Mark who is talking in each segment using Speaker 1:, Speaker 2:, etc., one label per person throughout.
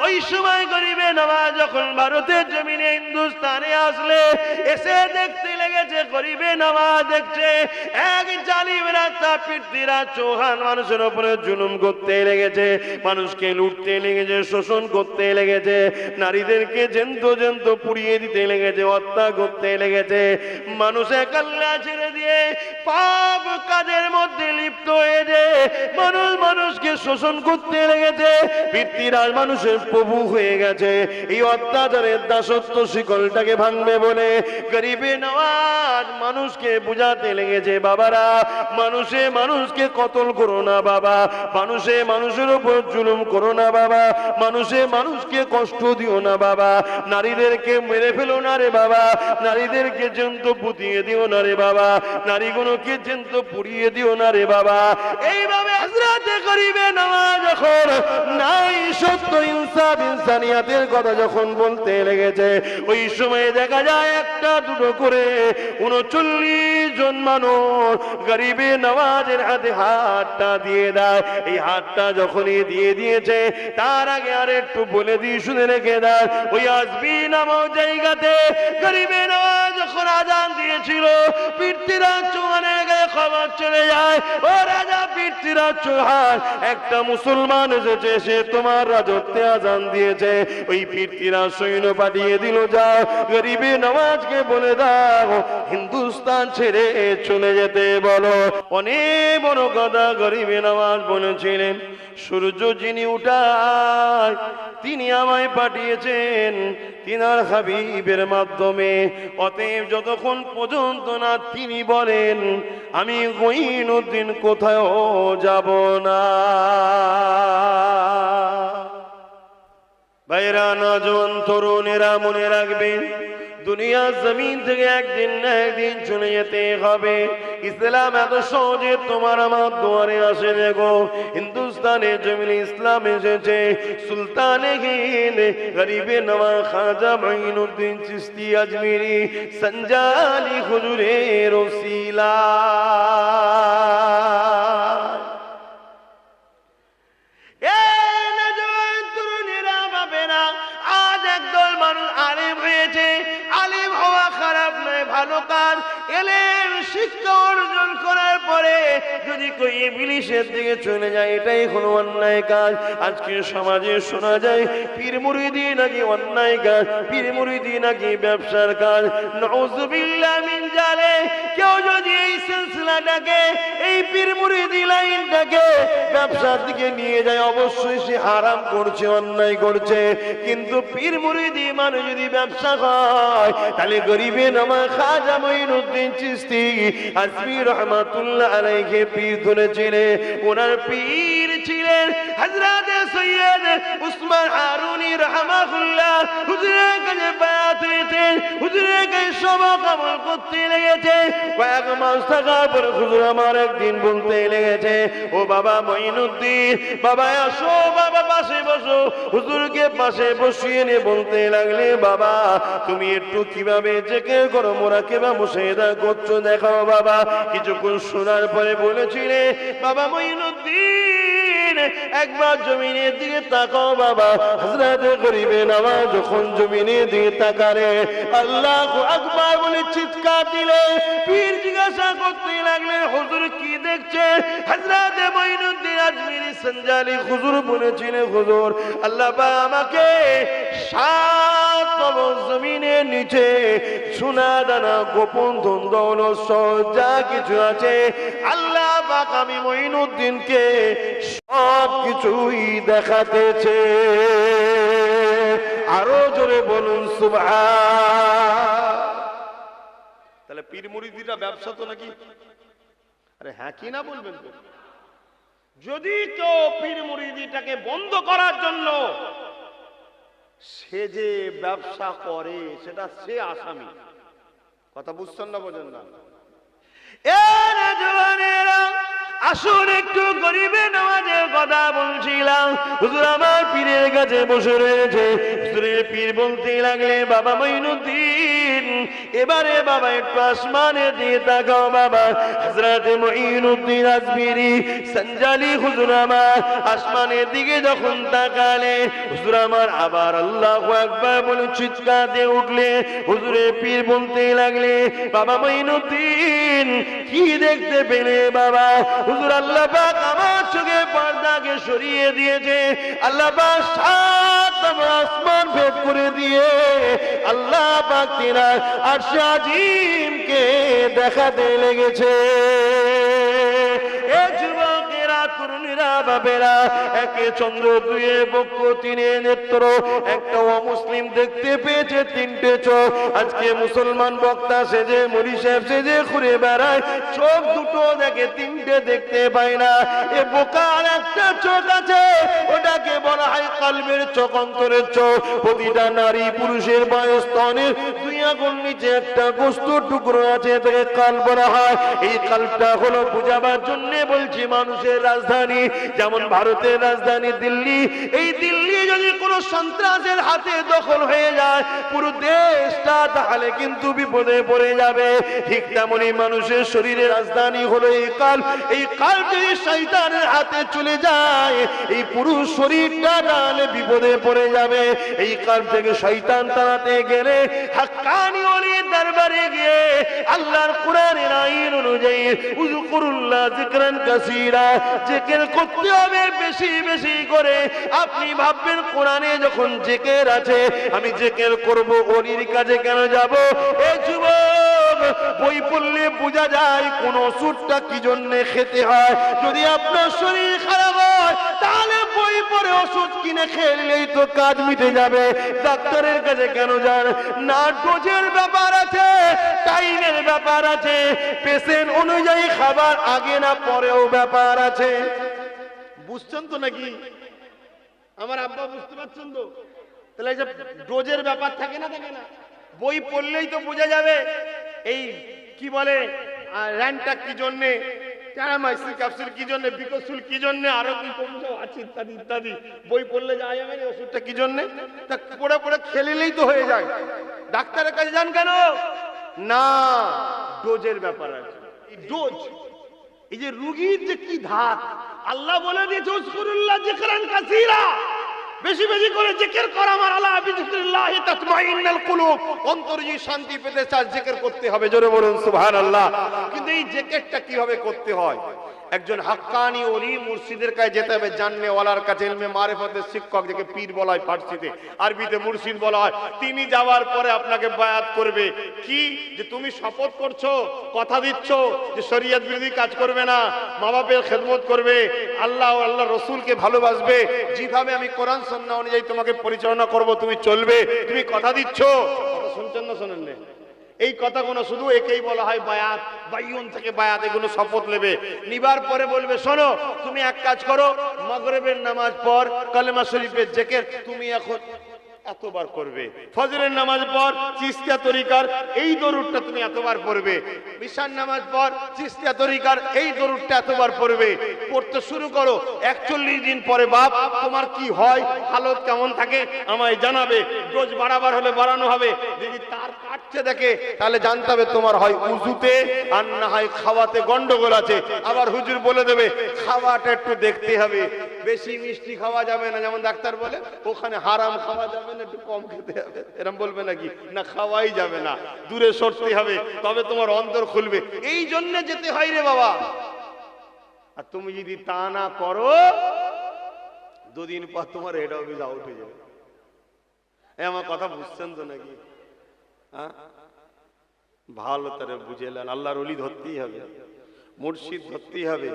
Speaker 1: ওই সময় গরিবে নওয়াজ যখন ভারতের জমিনে হিন্দুস্তানে আসলে এসে দেখতে লেগেছে গরিবে নওয়াজ দেখছে এক জালিম রাজা পৃথ্বীরাজ চৌহান মানুষের উপরে জুলুম করতে লেগেছে, মানুষকে লুটতে লেগেছে, শোষণ করতে লেগেছে, নারীদেরকে জ্যান্ত জ্যান্ত পুড়িয়ে দিতে লেগেছে, হত্যা করতে লেগেছে। মানুষ এক আল্লাহ ছেড়ে দিয়ে পাপ কাজের মধ্যে লিপ্ত হয়েছে, মানুষ মানুষকে শোষণ করতে লেগেছে, পৃথ্বীরাজ মানুষের প্রভু হয়ে গেছে। এই অত্যাচারের দাসত্ব শিকলটাকে ভাঙবে বলে গরিবে নওয়াজ মানুষকে বুঝাতে লেগেছে, বাবারা মানুষে মানুষকে কতল করো না বাবা, মানুষে মানুষের উপর জুলুম করো না বাবা, মানুষে মানুষকে কষ্ট দিও না বাবা, নারীদেরকে মেরে ফেলো না রে বাবা, নারীদেরকে জ্যান্ত পুড়িয়ে দিও না রে বাবা, নারীগুলোকে জ্যান্ত পুড়িয়ে দিও না রে বাবা। এইভাবে হযরতে গরিবে নওয়াজ যখন নাই সত্য ইনসাফ ইনসানিয়াতের কথা যখন বলতে লেগেছে, ওই সময় দেখা যায় একটা দুটো করে 39 জন মানুষ গরিবে নওয়াজের হাতে হাতটা দিয়ে দেয়। এই হাতটা যখনই দিয়ে দিয়েছে তার আগে আর একটু বলে দিয়ে শুনে রেখে দেয়, ওই আজমি নামক জায়গাতে গরিবে নওয়াজ যখন আজান দিয়েছিল পৃথ্বীরাজ চৌহানের গায়ে খবর চলে যায়, ও রাজা পৃথ্বীরাজ চৌহান একটা মুসলমান এসেছে, সে তোমার রাজত্বে আজান দিয়েছে। ওই পৃথ্বীরাজ সৈন্য পাঠিয়ে দিল, যাও গরিবে নওয়াজকে বলে দাও হিন্দুস্তান ছেড়ে চলে যেতে বলো। অনেক বড় কথা গরিবে নওয়াজ বলেছিলেন, সূর্য যিনি উঠায় তিনি আমায় পাঠিয়েছেন তিনার হাবিবের মাধ্যমে, অতএব যতক্ষণ পর্যন্ত না তিনি বলেন আমি গঈনুদ্দিন কোথাও যাব না। ভাইরা নওজোয়ান তরুণেরা মনে রাখবেন, দুনিয়া জমিন থেকে একদিন না একদিন চলে যেতে হবে। ইসলাম এত সহজে তোমার আমার দুয়ারে আসে দেখো, হিন্দুস্তানে জমিনে ইসলাম এসেছে সুলতানে হিন্দ গরিবে নওয়াজ খাজা মঈনুদ্দিন চিশতি আজমিরি সঞ্জালি হুজুরের ওসিলা। আজ একদল মানুষ আলেম হয়েছে, আলেম হওয়া খারাপ নয়, ভালো কাজ। এলেম শিক্ষা অর্জন করার পরে যদি কই ইবলিসের দিকে চলে যায় এটাই হলো অন্যায় কাজ। আজকে সমাজে শোনা যায় পীর মুরিদি নাকি অন্যায় কাজ, পীর মুরিদি নাকি ব্যবসার কাজ। নাউযুবিল্লাহ মিন যালিক। কেউ যদি এই সিলসিলাটাকে, এই পীর মুরিদি লাইনটাকে ব্যবসার দিকে নিয়ে যায় অবশ্যই সে হারাম করছে, অন্যায় করছে। কিন্তু পীর মুরিদি মানে যদি ব্যবসা হয় তাহলে গরিবে নওয়াজ খাজা মঈনুদ্দিন চিশতি আজমি রহমাতুল্লাহ আলাইহি পীর ধরেছিলেন। ওনার পীর ছিলেন হযরতে সৈয়দ উসমান হারুনি রাহমাহুল্লাহ। হুজুরের কাছে বায়াত হয়েছে, হুজুরের কাছে সবা কবুল করতে লেগেছে। কয়েক মাস থাকার পরে হুজুর আমার একদিন বলতে লেগেছে, ও বাবা মঈনুদ্দিন, বাবা আসো, বাবা পাশে বসো। হুজুরকে পাশে বসিয়ে নিয়ে বলতে লাগলে, বাবা তুমি একটু কিভাবে জিকির করো, মুরাকাবা মুশাহিদা করছো দেখাও বাবা। কিছুক্ষণ শোনার পরে বলেছিলে, বাবা মঈনুদ্দিন একবার জমিনের দিকে তাকাও বাবা। হযরতে গরিবে নওয়াজ যখন জমিনের দিকে তাকারে আল্লাহু আকবার বলে চিৎকার দিলে, পীর জিজ্ঞাসা করতে লাগলেন হুজুর কি দেখছেন? হযরতে মঈনুদ্দিন আজমিরি সঞ্জালি হুজুর বলেছিলেন, হুজুর আল্লাহ পাক আমাকে 7 কবর জমিনের নিচে সোনা দানা গোপন ধন দৌলত যা কিছু আছে আল্লাহ পাক আমি মঈনুদ্দিনকে সব কিছুই দেখাতেছে। আরো জোরে বলুন সুবহান। তাহলে পীর মুরিদিরা ব্যবসা তো নাকি? আরে হ্যাঁ কি না বলবেন তো? যদি কেউ পীর মুরিদিটাকে বন্ধ করার জন্য সে যে ব্যবসা করে সেটা সে আসামি। কথা বুঝছেন না, বোঝেন না? আসুন একটু গরিবে নওয়াজের কথা বলছিলাম। হুজুর আমার পীরের কাছে বসে রয়েছে, হুজুরের পীর বলতে লাগলে, বাবা মঈনুদ্দিন এবারে বাবা একটু আসমানে দিয়ে তাকাও বাবা। হযরত মুঈনুদ্দিন আজমিরি সঞ্জালি হুজুর আমার আসমানের দিকে যখন তাকালে হুজুর আমার আবার আল্লাহু আকবার বলে চিৎকার দিয়ে উঠলে হুজুরে পীর বলতে লাগলে বাবা মুঈনুদ্দিন কি দেখতে পেলে বাবা? হুজুর আল্লাহ পাক আমার চোখে পর্দাকে সরিয়ে দিয়েছে। আল্লাহ পাক সাত আসমান ভেদ করে দিয়ে আল্লাহ পাক তিনার আরশ আজিমকে দেখাতে লেগেছে। এ যুবকেরা তরুণীরা বাবেরা, একে চন্দ্র দুয়ে বক্ষ তিনে নেত্র, একটা অমুসলিম দেখতে পেয়েছে তিনটে চোখ। আজকে মুসলমান বক্তা সেজে মুড়ি সাহেব সেজে ঘুরে বেড়ায়, চোখ দুটো দেখে তিনটে দেখতে পায় না। এ বোকার একটা চোখ আছে, ওটাকে বলা হয় কলবের চোখ, অন্তরের চোখ। প্রতিটা নারী পুরুষের বয়স্তনের দুই আঙুল নিচে একটা গোস্ত টুকরো আছে, এটাকে কাল বলা হয়। এই কালটা হলো বুঝাবার জন্য বলছি মানুষের রাজধানী, যেমন ভারতের রাজধানী দিল্লি। এই দিল্লি যদি কোনো সন্ত্রাসের হাতে দখল হয়ে যায় পুরো দেশটা তাহলে কিন্তু বিপদে পড়ে যাবে। ঠিক তেমনি মানুষের শরীরের রাজধানী হলো এই কাল। এই কাল যদি শয়তানের হাতে চলে যায় এই পুরো শরীরটা তাহলে বিপদে পড়ে যাবে। এই কাল থেকে শয়তান তাড়াতে গেলে হাক্কানি ওলির দরবারে গিয়ে আল্লাহর কোরআনের আইন অনুযায়ী উযকুরুল্লাহ যিকরান কাসীরা, জিকির করতে হবে বেশি বেশি করে। আপনি ভাববেন কোরআনে যখন জিকির আছে আমি জিকির করব, ওলির কাছে কেন যাব? এই যুবক, বই পড়লে বোঝা যায় কোন ওষুধটা কি জন্য খেতে হয়। যদি আপনার শরীর খারাপ হয় তাহলে বই পড়ে ওষুধ কিনে খেলেই তো কাজ মিটে যাবে। ডাক্তারের কাছে কেন যান? না ডোজের ব্যাপার আছে, টাইমের ব্যাপার আছে, পেশেন্ট অনুযায়ী খাবার আগে না পরেও ব্যাপার আছে। বুঝছেন তো নাকি? আমার আব্বা বুঝতে পারছেন তো? তাহলে এই যে ডোজের ব্যাপার থাকে না, থাকে না, বই পড়লেই তো বোঝা যাবে এই কি বলে র্যান্টাক কি জন্যে, ট্যারামাইসিন ক্যাপসুল কি জন্যে, বিকসুল কি জন্যে, আরো কি কমসব আছে ইত্যাদি ইত্যাদি। বই পড়লে যায় যাবে না ওষুধটা কি জন্যে, তা পড়ে পড়ে খেলেলেই তো হয়ে যায়। ডাক্তারের কাছে যান কেন? না, ডোজের ব্যাপার আছে। ডোজ, এই যে রোগীর যে কি ধাত, আল্লাহ বলে দিয়েছে উযকুরুল্লাহ যিকরান কাসীরা, বেশি বেশি করে জিকির কর আমার আল্লাহ, বিযিকরিল্লাহি তাতমাইন্নুল কুলুব। অন্তর যদি শান্তি পেতে চায় জিকির করতে হবে, জোরে বলুন সুবহানাল্লাহ। কিন্তু এই জিকিরটা কিভাবে করতে হয়? একজন হাক্কানি ওলি মুর্শিদের কাছে যেতে হবে, জাননে ওয়ালার কাছে, ইলমে মারিফতের শিক্ষক, যাকে পীর বলা হয় ফার্সিতে, আরবিতে মুর্শিদ বলা হয়। তিনি যাওয়ার পরে আপনাকে বায়াত করবে কি, যে তুমি শপথ করছো, কথা দিচ্ছ যে শরীয়ত বিরোধী কাজ করবে না, মা বাপের খেদমত করবে, আল্লাহ ও আল্লাহ রসুলকে ভালোবাসবে, যেভাবে আমি কোরআন সুন্নাহ অনুযায়ী তোমাকে পরিচালনা করব তুমি চলবে, তুমি কথা দিচ্ছ। কথা শুনছেন না শোনেন না? এই কথাগুলো শুধু একেই বলা হয় বায়াত, বাইয়ুন থেকে বায়াত। এগুলো শপথ নেবে, নিবার পরে বলবে শোনো তুমি এক কাজ করো, মাগরিবের নামাজ পর কালেমা শরীফের জিকির তুমি এখন এতবার করবে, ফজরের নামাজ পর চিশতিয়া তরিকার এই দরুদটা তুমি এতবার পড়বে, ঈশার নামাজ পর চিশতিয়া তরিকার এই দরুদটা এতবার পড়বে। পড়তে শুরু করো। 41 দিন পরে বাপ তোমার কি হয়, হালত কেমন থাকে আমায় জানাবে। ডোজ বাড়াবার হলে বাড়ানো হবে। যদি তার কাটছে দেখে তাহলে জানতে হবে তোমার হয় উযুতে আর না হয় খাওয়াতে গন্ডগোল আছে। আবার হুজুর বলে দেবে খাওয়াটা একটু দেখতে হবে, বেশি মিষ্টি খাওয়া যাবে না, যেমন ডাক্তার বলে ওখানে হারাম খাওয়া যাবে না, একটু কম খেতে হবে, এরকম বলবে নাকি? না, খাওয়াই যাবে না, দূরে সরতে হবে, তবে তোমার অন্তর খুলবে। এই জন্য যেতে হয় রে বাবা। আর তুমি যদি তা না করো, দুদিন পর তোমার হেড অফিস আউট হয়ে যাবে। আমার কথা বুঝছেন তো নাকি? হ্যাঁ, ভালো করে বুঝেলেন। আল্লাহর ওলি ধরতেই হবে, মুর্শিদ ধরতেই হবে।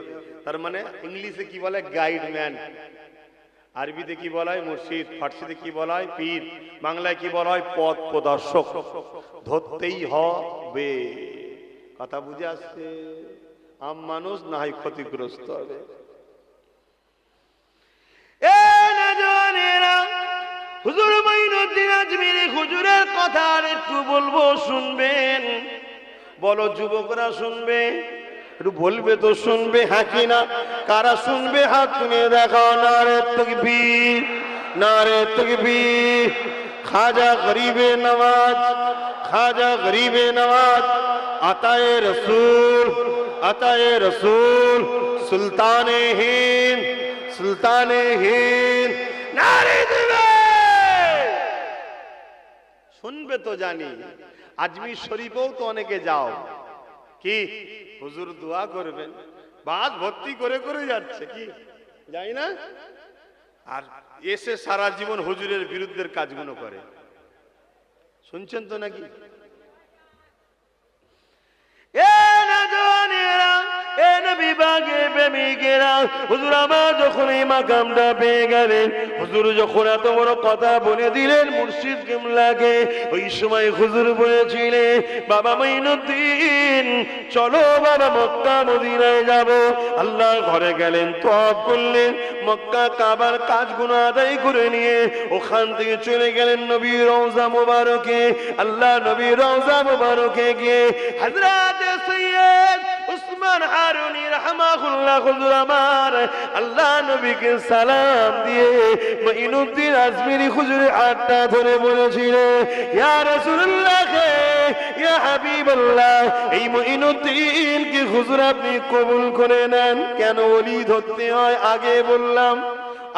Speaker 1: তার মানে ইংলিশে কি বলে গাইডম্যান, আরবিতে কি বলা হয় মুর্শিদ, ফার্সিতে কি বলা হয় পীর, বাংলায় কি বলা হয় পথ প্রদর্শক। ধরতেই হবে। কথা বুঝে আসছে? আম মানুষ না হয় ক্ষতিগ্রস্ত হবে। হুজুর মুঈনুদ্দিন আজমিরি হুজুরের কথা আর একটু বলবো, শুনবেন? বলো যুবকরা শুনবে? একটু বলবে তো শুনবে, হ্যাঁ কি না? কারা শুনবে হাত তুলে দেখাও। নারে তাকবীর, নারে তাকবীর। খাজা গরিবে নওয়াজ, খাজা গরিবে নওয়াজ আতায়ে রসুল, আতায়ে রসুল, সুলতানে হিন্দ, সুলতানে হিন্দ নারে দিবে। শুনবে তো জানি, আজমির শরীফেও তো অনেকে যাও, কি হুজুর দোয়া করবেন, বাস ভর্তি করে করে যাচ্ছে, কি যাই না, আর এসে সারা জীবন হুজুরের বিরুদ্ধের কাজগুলো করে। শুনছেন তো নাকি? হুজুর আমার যখন এই মাকামটা পেয়ে গেলেন, হুজুর যখন এত বড় কথা বলে দিলেন মুর্শিদ কিবলাকে, ওই সময় হুজুর বলেছিলেন বাবা মাইনুদ্দিন চলো বাবা মক্কা মদিনায় যাব। আল্লাহ ঘরে গেলেন, তওয়াফ করলেন, মক্কা কাবার কাজগুলো আদায় করে নিয়ে ওখান থেকে চলে গেলেন নবীর রওজা মুবারকে। আল্লাহ নবীর রওজা মুবারকে গিয়ে হযরত সৈয়দ উসমান হারুনি রাহমাহুল্লাহ হুজুর আমার আল্লাহ নবীকে সালাম দিয়ে মাইনুদ্দিন আজমিরি হুজুরের হাতটা ধরে বলেছিল, ইয়া রাসূলুল্লাহ, ইয়া হাবিবাল্লাহ, এই মাইনুদ্দিন কি হুজুর আপনি কবুল করে নেন। কেন ওলি ধরতে হয় আগে বললাম,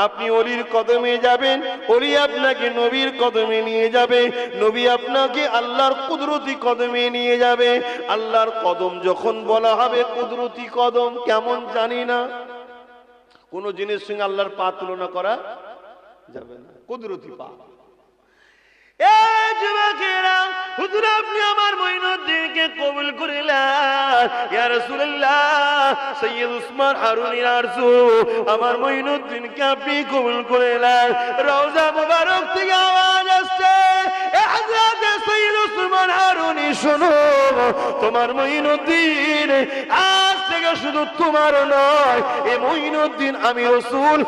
Speaker 1: আপনি অলির কদমে যাবেন, অলি আপনাকে নবীর কদমে নিয়ে যাবে, নবী আপনাকে আল্লাহর কুদরতি কদমে নিয়ে যাবে। আল্লাহর কদম যখন বলা হবে কুদরতি কদম কেমন জানি না, কোন জিনিসের সঙ্গে আল্লাহর পা তুলনা করা যাবে না, কুদরতি পা। হুজুর আপনি আমার মাইনুদ্দিনকে কবুল করিলেন, ইয়া রাসূলুল্লাহ, সৈয়দ উসমান হারুনি আরজু আমার মাইনুদ্দিনকে আপনি কবুল করিলেন। রওজা মুবারক থেকে আওয়াজ আসছে, এ হযরত সৈয়দ উসমান হারুনি শোনো, তোমার মাইনুদ্দিন আজ থেকে শুধু তোমার নয়, এ মাইনুদ্দিন আমি রাসূল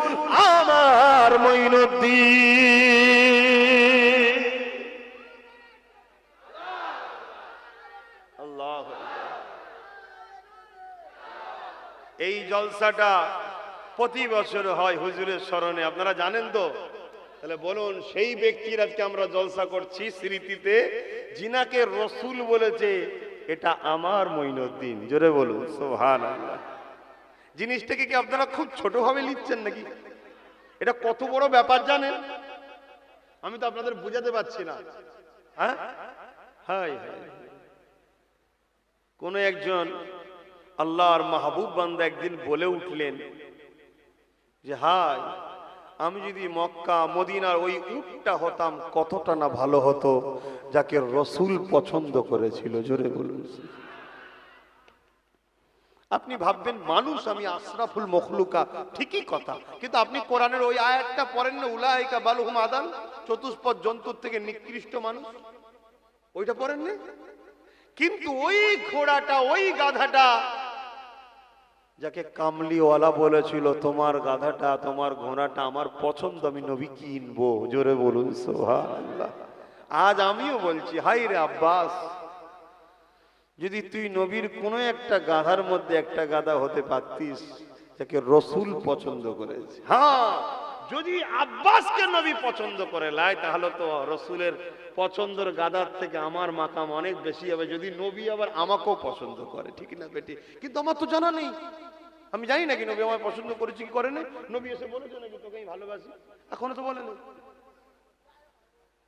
Speaker 1: আমার মাইনুদ্দিন। এই জলসাটা প্রতি বছর হয় হুজুরের স্মরণে, আপনারা জানেন তো। তাহলে বলুন, সেই ব্যক্তির আজকে আমরা জলসা করছি স্মৃতিতে, যিনাকে রসুল বলেছে এটা আমার মাইনুদ্দিন। জোরে বলুন সুবহানাল্লাহ। জিনিসটাকে কি আপনারা খুব ছোট ভাবে লিখছেন নাকি? এটা কত বড় ব্যাপার জানেন? আমি তো আপনাদের বুঝাতে পারছি না। হ্যাঁ, হাই হাই, কোন একজন আল্লাহর মাহবুব বান্দা একদিন বলে উঠলেন যে হাই, আমি যদি মক্কা মদিনার ওই উটটা হতাম কতটা না ভালো হতো যাকে রসুল পছন্দ করেছিল। জোরে বলুন। আপনি ভাববেন মানুষ আমি আশরাফুল মখলুকা, ঠিকই কথা, কিন্তু আপনি কোরআনের ওই আয়াতটা পড়েন না, উলাইকা বালুহুম আদান, চতুষ্পদ জন্তুর থেকে নিকৃষ্ট মানুষ, ওইটা পড়েন না? কিন্তু ওই ঘোড়াটা, ওই গাধাটা যাকে কামলিওয়ালা বলেছিল তোমার গাধাটা তোমার ঘোড়াটা আমার পছন্দ, আমি নবী কিনবো। জোরে বলুন সুবহানাল্লাহ। আজ আমিও বলছি, হাই রে আব্বাস, যদি তুই নবীর কোন একটা গাধার মধ্যে একটা গাধা হতে পারতিস যাকে রসুল পছন্দ করেছে। হ্যাঁ, যদি আব্বাসকে নবী পছন্দ করে লাই, তাহলে তো রসুলের পছন্দের গাদার থেকে আমার মাকাম অনেক বেশি হবে, যদি নবী আবার আমাকেও পছন্দ করে। ঠিক না বেটি? কিন্তু আমার তো জানা নেই, আমি জানি নাকি নবী আমায় পছন্দ করেছে কি করে না। নবী এসে বলেছে নাকি তোকে আমি ভালোবাসি? এখনো তো বলেনি।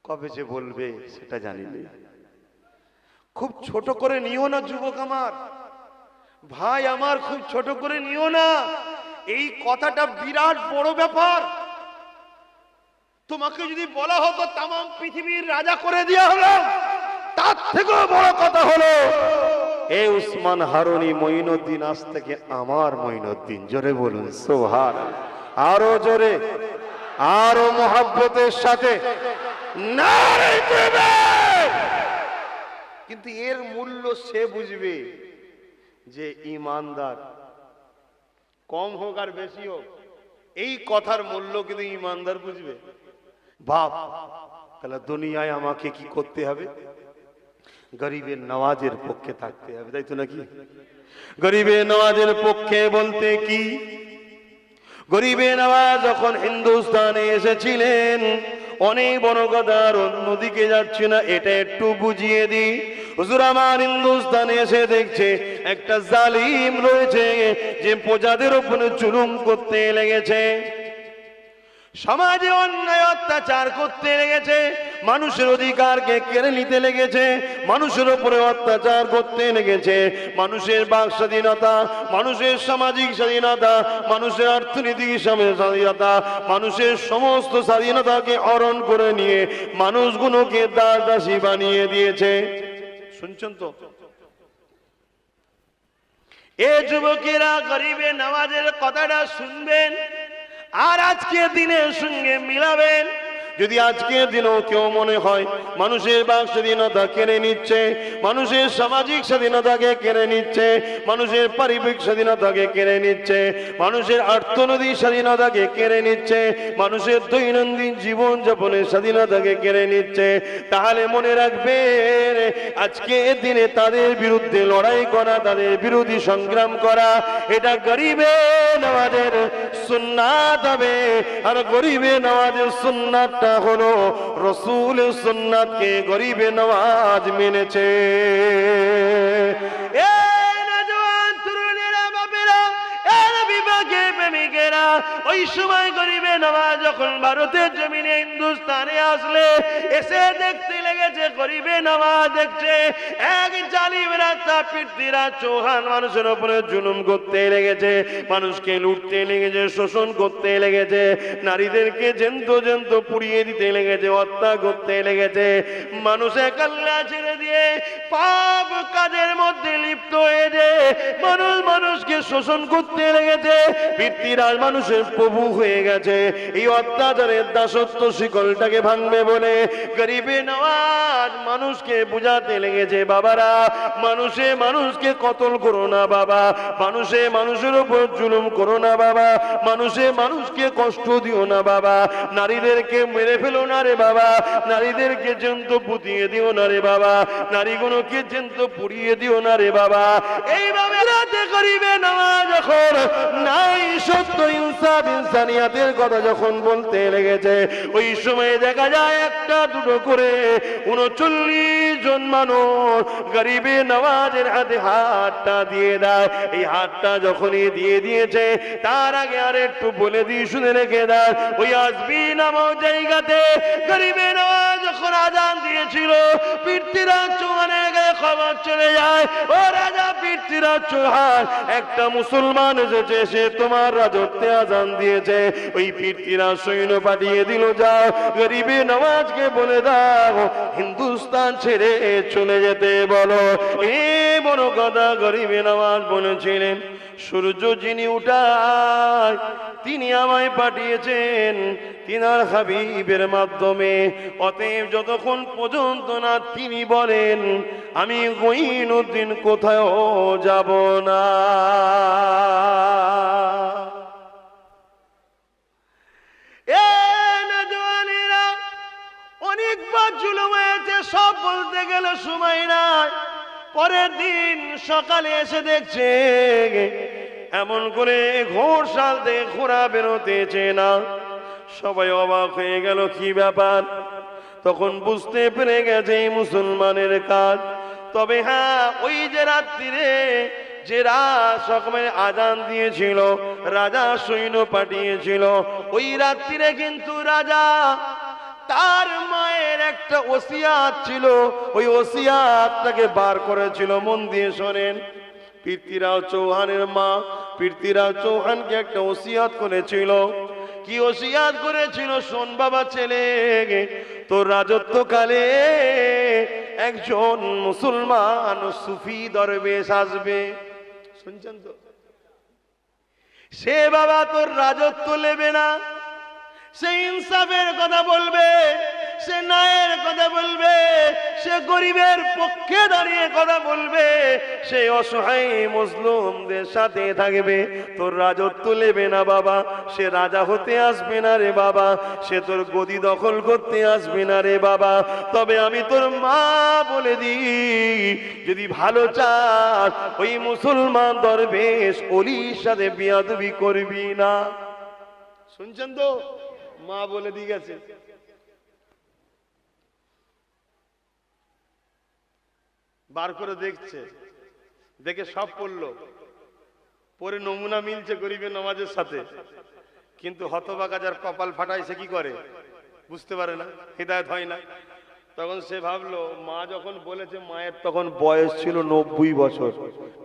Speaker 1: কবে যে বলবে সেটা জানি না। খুব ছোট করে নিও না যুবক আমার, ভাই আমার, খুব ছোট করে নিও না। এই কথাটা বিরাট বড় ব্যাপার। তোমাকে যদি বলা হতো তাম পৃথিবীর রাজা করে দেওয়া হলো, তার থেকেও বড় কথা হলো এ উসমান হারুনি মঈনুদ্দিন আজ থেকে আমার মঈনুদ্দিন। জোরে বলুন সুবহানাল্লাহ। আরো জোরে, আরো মহব্বতের সাথে নারে তাকবীর। কিন্তু এর মূল্য সে বুঝবে যে ইমানদার, কম হোক আর বেশি হোক, এই কথার মূল্য কিন্তু ইমানদার বুঝবে। বাপ, তাহলে দুনিয়ায় আমাকে কি করতে হবে? গরিবের নওয়াজের পক্ষে থাকতে হবে, তাই তো নাকি? গরিবের নওয়াজের পক্ষে বলতে কি, গরিবে নওয়াজ যখন হিন্দুস্তানে এসেছিলেন, অনেক বড় কথা, আর অন্যদিকে যাচ্ছে না, এটা একটু বুঝিয়ে দিই। হুজুর আমার হিন্দুস্তানে এসে দেখছে একটা জালিম রয়েছে যে প্রজাদের উপরে জুলুম করতে লেগেছে, সমাজে অন্যায় অত্যাচার করতে লেগেছে, মানুষের অধিকারকে কেড়ে নিতে লেগেছে, মানুষের উপরে অত্যাচার করতে লেগেছে, মানুষের বাক স্বাধীনতা, মানুষের সামাজিক স্বাধীনতা, মানুষের অর্থনৈতিক স্বাধীনতা, মানুষের সমস্ত স্বাধীনতাকে হরণ করে নিয়ে মানুষগুলোকে দাস দাসী বানিয়ে দিয়েছে। শুনছেন তো? এ যুবকেরা গরিবে নামাজের কথাটা শুনবেন আর আজকের দিনের সঙ্গে মিলাবেন। যদি আজকের দিনেও কেউ মনে হয় মানুষের বাক স্বাধীনতা কেড়ে নিচ্ছে, মানুষের সামাজিক স্বাধীনতাকে কেড়ে নিচ্ছে, মানুষের পারিবারিক স্বাধীনতাকে কেড়ে নিচ্ছে, মানুষের অর্থনৈতিক স্বাধীনতাকে কেড়ে নিচ্ছে, মানুষের দৈনন্দিন জীবন যাপনের স্বাধীনতাকে কেড়ে নিচ্ছে, তাহলে মনে রাখবেন আজকের দিনে তাদের বিরুদ্ধে লড়াই করা, তাদের বিরোধী সংগ্রাম করা, এটা গরিবে নামাজের সুন্নাত হবে। আর গরিবে নামাজের সুন্নাত হলো রাসূলের সুন্নাতকে গরিবে নওয়াজ মেনেছে। ওই সময় গরিবে নওয়াজ যখন ভারতের জমিনে হিন্দুস্তানে আসলে এসে দেখতে লেগেছে গরিবে নওয়াজ দেখছে এক জালিম রাজা পৃথ্বীরাজ চৌহান মানুষের উপরে জুলুম করতে লেগেছে, মানুষকে লুটতে লেগেছে, শোষণ করতে লেগেছে, নারীদেরকে জ্যান্ত জ্যান্ত পুড়িয়ে দিতে লেগেছে, হত্যা করতে লেগেছে, মানুষের কাল্লা ছেড়ে দিয়ে পাপ কাজের মধ্যে লিপ্ত হয়েছে, মানুষকে শোষণ করতে লেগেছে, পৃথ্বীরাজ মানুষের প্রভু হয়ে গেছে। এই অত্যাচারের দাসত্ব শিকলটাকে ভাঙবে বলে গরিবে নওয়াজ মানুষকে বুঝাতে লেগেছে, বাবারা মানুষকে কতল করো না বাবা, মানুষের উপর জুলুম করো না বাবা, মানুষকে কষ্ট দিও না বাবা, নারীদেরকে মেরে ফেলো না রে বাবা, নারীদেরকে জ্যান্ত পুড়িয়ে দিও না রে বাবা, নারীগুলোকে জ্যান্ত পুড়িয়ে দিও না রে বাবা। এইভাবে রাতে গরিবে নওয়াজ যখন নাই সত্য ইনসাফ ইনসানিয়াতের কথা যখন বলতে লেগেছে, ওই সময় দেখা যায় একটা দুটো করে 39 জন মানুষ গরিবে নওয়াজের হাতে হাতটা দিয়ে দেয়। এই হাতটা যখনই দিয়ে দিয়েছে তার আগে আর একটু বলে দিয়ে শুনে রেখে দেয়, ওই আজমি নামক জায়গাতে গরিবে নওয়াজ যখন আজান দিয়েছিল পৃথ্বীরাজ চৌহানের গায়ে খবর চলে যায়, ও রাজা পৃথ্বীরাজ চৌহান একটা মুসলমান এসেছে, সে তোমার রাজত্বে আজান দিয়েছে। ওই পৃথ্বীরাজ সৈন্য পাঠিয়ে দিল, যাও গরিবে নওয়াজকে বলে দাও হিন্দুস্তান ছেড়ে চলে যেতে বলো। এই বড় কথা গরিবে নওয়াজ বলেছিলেন, সূর্য যিনি উঠায় তিনি আমায় পাঠিয়েছেন তিনার হাবিবের মাধ্যমে, অতএব যতক্ষণ পর্যন্ত না তিনি বলেন আমি গঈনুদ্দিন কোথাও যাব না। অনেকবার জুলুম হয়েছে, সব বলতে গেলে সময় নাই। পরের দিন সকালে এসে দেখছে এমন করে ঘোড়শাল থেকে ঘোড়া বেরোতেছে না। সবাই অবাক হয়ে গেল, কি ব্যাপার? তখন বুঝতে পেরে গেছে মুসলমানের কাজ। তবে হ্যাঁ, ওই যে রাত্রিরে যে সকালে আজান দিয়েছিল, রাজা সৈন্য পাঠিয়েছিল, ওই রাত্রিরে কিন্তু রাজা তার মায়ের একটা ওসিয়াত ছিল, ওই ওসিয়াতটাকে বার করেছিল। মন দিয়ে শোনেন, পৃথ্বীরাজ চৌহানের মা পৃথ্বীরাজ চৌহানকে একটা ওসিয়াত করেছিল। কি ওসিয়াত করেছিল? শোন বাবা ছেলে, তোর রাজত্বকালে একজন মুসলমান সুফি দরবেশ আসবে। শুনছেন তো? সে বাবা তোর রাজত্ব নেবে না, সে ইনসাফের কথা বলবে, সে ন্যায়ের কথা বলবে, সে গরিবের পক্ষে দাঁড়িয়ে কথা বলবে, সে অসহায় মজলুমদের সাথে থাকবে। তোর রাজত্ব নেবে না বাবা, সে রাজা হতে আসবে না রে বাবা, সে তোর গদি দখল করতে আসবে না রে বাবা। তবে আমি তোর মা বলে দিই, যদি ভালো চাস ওই মুসলমান দরবেশ অলির সাথে বিয়াদবি করবি না। শুনছেন তো? মা বলে দিয়ে গেছে। বার করে দেখছে, দেখে সব পড়লো, পরে নমুনা মিলছে গরিবের নামাজের সাথে, কিন্তু হতভাগা যার কপাল ফাটায় সে কি করে বুঝতে পারে না, হিদায়াত হয় না। তখন সে ভাবলো, মা যখন বলেছে, মায়ের তখন বয়স ছিল 90 বছর,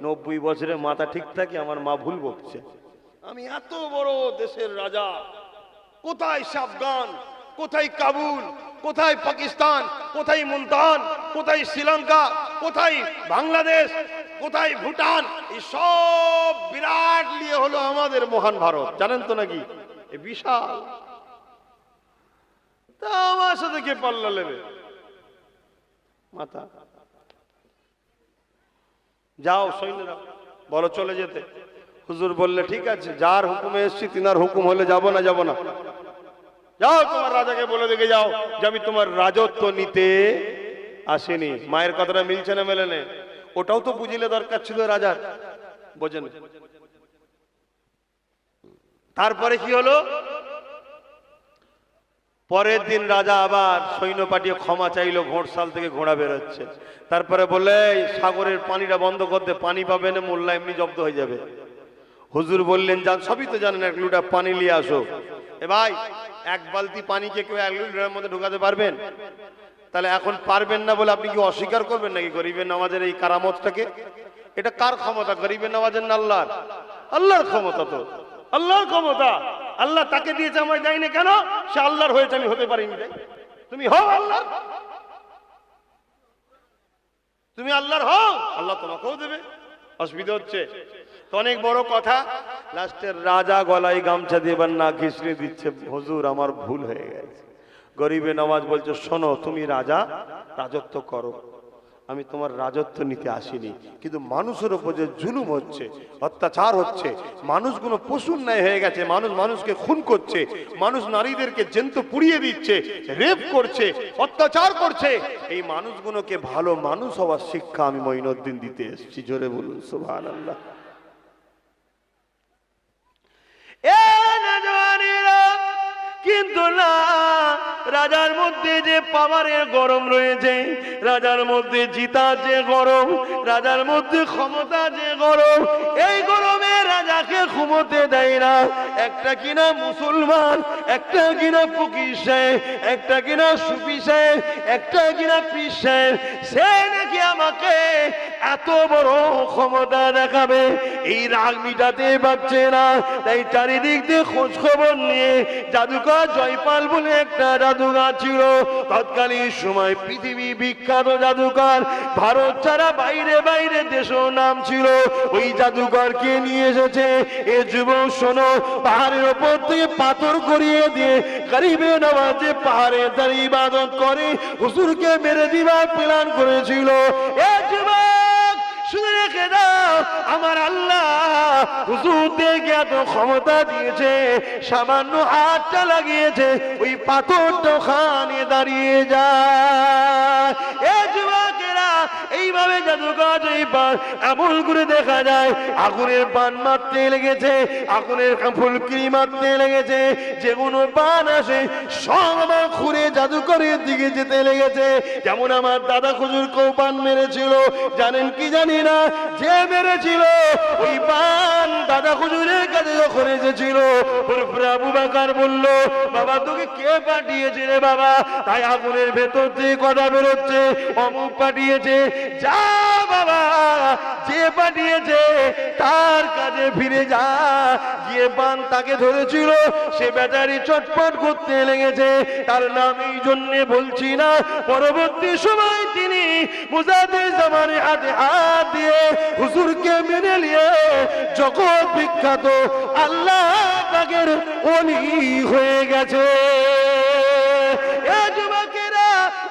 Speaker 1: 90 বছরে মাথা ঠিক থাকে, আমার মা ভুল বকছে। আমি এত বড় দেশের রাজা, কোথায় আফগান, কোথায় কাবুল, কোথায় পাকিস্তান, কোথায় মুলতান, কোথায় শ্রীলঙ্কা, কোথায় বাংলাদেশ, কোথায় ভুটান, এই সব বিরাট নিয়ে হলো আমাদের মহান ভারত, জানেন তো নাকি? এই বিশাল, তা আমার সাথে কে পাল্লা নেবে? মাথা যাও সৈন্যরা, বলো চলে যেতে। হুজুর বললে, ঠিক আছে, যার হুকুমে এসছি তিনার হুকুম হলে যাব না, যাব না, যাও তোমার রাজাকে বলে দেখে যাও যে আমি তোমার রাজত্ব নিতে আসেনি। মায়ের কথাটা মিলছে না মেলে নে? ওটাও তো বুঝিলে দরকার ছিল রাজার, বোঝেন। তারপরে কি হলো? পরের দিন রাজা আবার সৈন্য পাঠিয়ে ক্ষমা চাইলো, ঘোড়শাল থেকে ঘোড়া বেরোচ্ছে। তারপরে বলে, সাগরের পানিটা বন্ধ করতে, পানি পাবে না, মোল্লা এমনি জব্দ হয়ে যাবে। হুজুর বললেন, যান, সবই তো জানেন, এক লুটা পানি নিয়ে আসো। এ ভাই, এক বালতি পানিকে কেউ এক লিটারের মধ্যে ঢুকাতে পারবেন? তাহলে এখন পারবেন না বলে আপনি কি অস্বীকার করবেন নাকি গরিবের নামাজের এই কারামতটাকে? এটা কার ক্ষমতা? গরিবের নামাজের না আল্লাহর? আল্লাহর ক্ষমতা তো, আল্লাহর ক্ষমতা। আল্লাহ তাকে দিয়েছে, আমায় দেয়নি কেন? সে আল্লাহর হয়েছে, আমি হতে পারিনি। তুমি হও আল্লাহর, তুমি আল্লাহর হও, আল্লাহ তোমাকেও দেবে। অসুবিধা হচ্ছে তো অনেক বড় কথা। লাস্টের রাজা গলায় গামছা দিয়ে এবার না ঘিসড়ে দিচ্ছে, হুজুর আমার ভুল হয়ে গেছে। গরিবে নামাজ বলছে, শোনো, তুমি রাজা, রাজত্ব করো, আমি তোমার রাজত্ব নিতে আসিনি। কিন্তু মানুষের উপর যে জুলুম হচ্ছে, অত্যাচার হচ্ছে, মানুষগুলো পশুর ন্যায় হয়ে গেছে, মানুষ মানুষকে খুন করছে, মানুষ নারীদেরকে জ্যান্ত পুড়িয়ে দিচ্ছে, রেপ করছে, অত্যাচার করছে, এই মানুষগুলোকে ভালো মানুষ হওয়ার শিক্ষা আমি মঈনুদ্দিন দিতে এসেছি। জোরে বলুন সুবহানাল্লাহ। কিন্তু না, রাজার মধ্যে যে পাওয়ারের গরম রয়েছে, রাজার মধ্যে জিতা যে গরম, রাজার মধ্যে ক্ষমতা যে গরম, এই গরমে রাজাকে ঘুমোতে দেয় না। একটা কিনা মুসলমান, একটা কিনা ফকির সাহেব, একটা কিনা সুফি সাহেব, একটা কিনা পীর সাহেব, সে নাকি আমাকে এত বড় ক্ষমতা দেখাবে, এই রাগ মিটাতে পারছে না। তাই চারিদিক দিয়ে খোঁজ খবর নিয়ে জাদুকর জয়পাল বলে একটা জাদুকর ছিল, তৎকালীন সময় পৃথিবী বিখ্যাত জাদুকর, ভারত ছাড়া বাইরে বাইরে দেশেও নাম ছিল। ওই জাদুকরকে নিয়ে এসেছে। এ যুবক শোনো, পাহাড়ের ওপর থেকে পাথর করিয়ে দিয়ে গরিবে নামাজে পাহাড়ে দাঁড়িয়ে ইবাদত করে হুজুরকে মেরে দিবার প্ল্যান করেছিল। এ যুবক শুনে রেখে দাও, আমার আল্লাহ হুজুরদেরকে এত ক্ষমতা দিয়েছে, সামান্য হাতটা লাগিয়েছে, ওই পাথরটা ওখানে দাঁড়িয়ে যায়। এ যুবকেরা, এইভাবে জাদুকর জয়পাল এমন করে দেখা যায়, আগুনের বান মারতে লেগেছে, আগুনের ফুলকি মারতে লেগেছে, যেগুলো বান আসে সব আমার খুঁড়ে জাদুকরের দিকে যেতে লেগেছে। যেমন আমার দাদা হুজুরকেও বান মেরেছিল, জানেন কি জানি না, যে মেরেছিল ওই বান দাদা হুজুরের কাছে যখন এসেছিল, আবু বকর বলল, বাবা তোকে কে পাঠিয়েছে রে বাবা? তাই আগুনের ভেতর থেকে কথা বেরোচ্ছে, অমুক পাঠিয়েছে। যা বাবা, যে পাঠিয়েছে তার কাছে ফিরে যা। গিয়ে বান তাকে ধরেছিল, সে বেচারি চটপট করতে লেগেছে। তার নাম এই জন্য বলছি না, পরবর্তী সময় তিনি মুজাদ্দিদ জামানের হাতে হাত দিয়ে হুজুরকে মেনে নিয়ে জগৎ বিখ্যাত আল্লাহ পাকের ওলি হয়ে গেছে।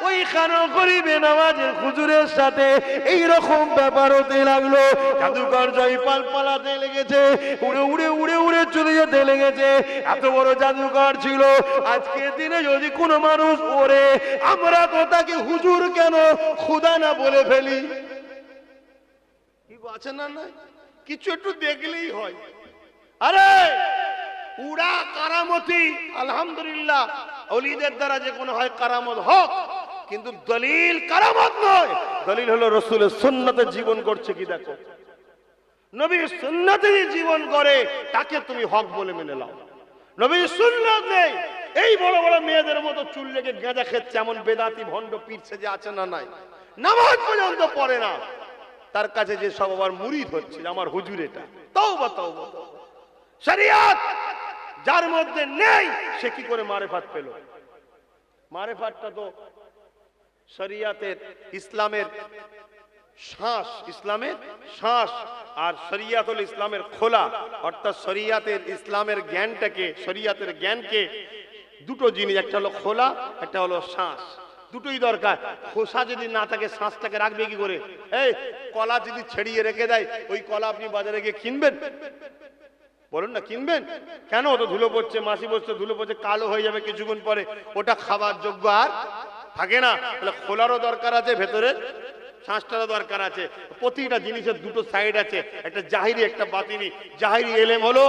Speaker 1: ওই খানো গরিবে নামাজের হুজুরের সাথে এইরকম ব্যাপার হতে লাগলো। জাদুকর জয়পাল পালাতে লেগেছে, উড়ে উড়ে উড়ে উড়ে চলে যেতে লেগেছে। এত বড় জাদুকর ছিল। আজকের দিনে যদি কোনো মানুষ ওরে, আমরা তো তাকে হুজুর কেন খুদা না বলে ফেলি, কি আছে না? না, কিছু একটু দেখলেই হয়। আরে উড়া কারামতি, আলহামদুলিল্লাহ, ওলিদের দ্বারা যে কোনো হয় কারামত হোক, কিন্তু দলিল কারামত নয়, দলিল হলো রাসূলের সুন্নতে জীবন করছে কি দেখো। নবীর সুন্নতে জীবন করে তাকে তুমি হক বলে মেনে নাও। নবীর সুন্নাত নেই, এই বড় বড় মেয়েদের মতো চুল রেখে গাঁজা খেচ্ছে এমন বেদাতি ভণ্ড পীরছে যে আছে না নাই, নামাজ পর্যন্ত পড়ে না, তার কাছে যে সব আবার মুরিদ হচ্ছে আমার হুজুর। এটা তওবা তওবা। শরীয়ত যার মধ্যে নেই সে কি করে মারেফাত পেল? মারেফাতটা তো শরীয়তের ইসলামের শ্বাস, ইসলামের শ্বাস, আর শরীয়তুল ইসলামের খোলা, অর্থাৎ শরীয়তের ইসলামের জ্ঞানটাকে, শরীয়তের জ্ঞানকে দুটো জিনিস, একটা হলো খোলা, একটা হলো শ্বাস, দুটোই দরকার। খোসা যদি না থাকে শ্বাসটাকে রাখবে কি করে? এই কলা যদি ছেড়িয়ে রেখে দেয়, ওই কলা আপনি বাজারে গিয়ে কিনবেন? বলুন না, কিনবেন কেন? তো ধুলো পড়ছে, মাছি বসছে, ধুলো পড়ছে, কালো হয়ে যাবে কিছুক্ষণ পরে, ওটা খাবার যোগ্য আর থাকে না। তাহলে খোলারও দরকার আছে, ভেতরের শ্বাসটারও দরকার আছে। প্রতিটা জিনিসের দুটো সাইড আছে, একটা জাহিরি একটা বাতিনি। জাহিরি এলেম হলো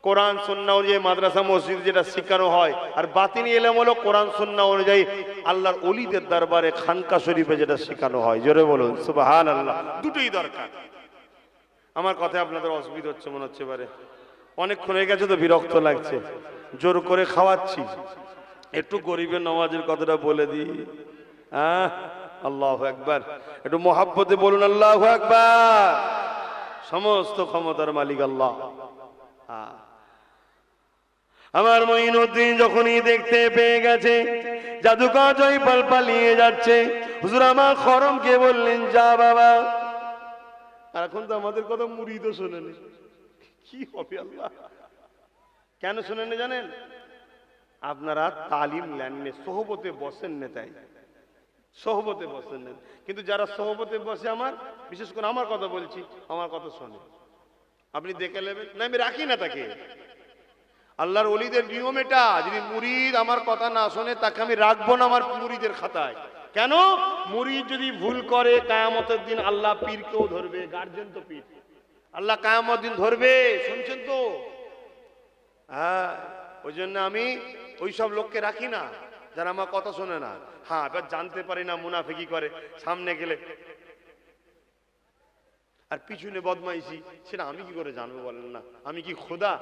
Speaker 1: কোরআন সুন্নাহ অনুযায়ী মাদ্রাসা মসজিদ যেটা শেখানো হয়, আর বাতিনি এলেম হলো কোরআন সুন্নাহ অনুযায়ী আল্লাহর ওলিদের দরবারে খানকা শরীফে যেটা শেখানো হয়। জোরে বলুন সুবহানাল্লাহ। দুটোই দরকার। আমার কথায় আপনাদের অসুবিধা হচ্ছে মনে হচ্ছে পারে, অনেকক্ষণ হয়ে গেছে তো বিরক্ত লাগছে, জোর করে খাওয়াচ্ছি। একটু গরিবের নামাজের কথাটা বলে দিই। হ্যাঁ, আল্লাহু আকবার, একটু মহাব্বতে বলুন আল্লাহু আকবার। সমস্ত ক্ষমতার মালিক আল্লাহ। আমার মঈনুদ্দিন যখনই দেখতে পেয়ে গেছে জাদুকর জয়পাল পালিয়ে যাচ্ছে, হুজুর আমার খরমকে বললেন যা বাবা। আর এখন তো আমাদের কথা মুরিদও শোনেনি, কি হবে আল্লাহ? কেন শোনেনি জানেন? আপনারা তালিম নেননি, সোহবতে বসেন না, তাই সোহবতে বসেন না। কিন্তু যারা সোহবতে বসে, আমার বিশেষ করে আমার কথা বলছি, আমার কথা শোনে, আপনি দেখে নেবেন না, আমি রাখি না তাকে। আল্লাহর ওলিদের নিয়ম এটা, যদি মুরিদ আমার কথা না শোনে তাকে আমি রাখবো না আমার মুরিদের খাতায়। কেন? মুরিদ যদি ভুল করে কিয়ামতের দিন আল্লাহ পীরকেও ধরবে, গার্জেন তো পীর, আল্লাহ কিয়ামতের দিন ধরবে, শুনছেন তো? হ্যাঁ, ওই জন্য আমি ওই সব লোককে রাখি না যারা আমার কথা শোনে না। হ্যাঁ, এবার জানতে পারি না মুনাফিকি করে, সামনে গেলে আর পিছনে বদমাইশি, সেটা আমি কি করে জানবো বলেন না? আমি কি খোদা?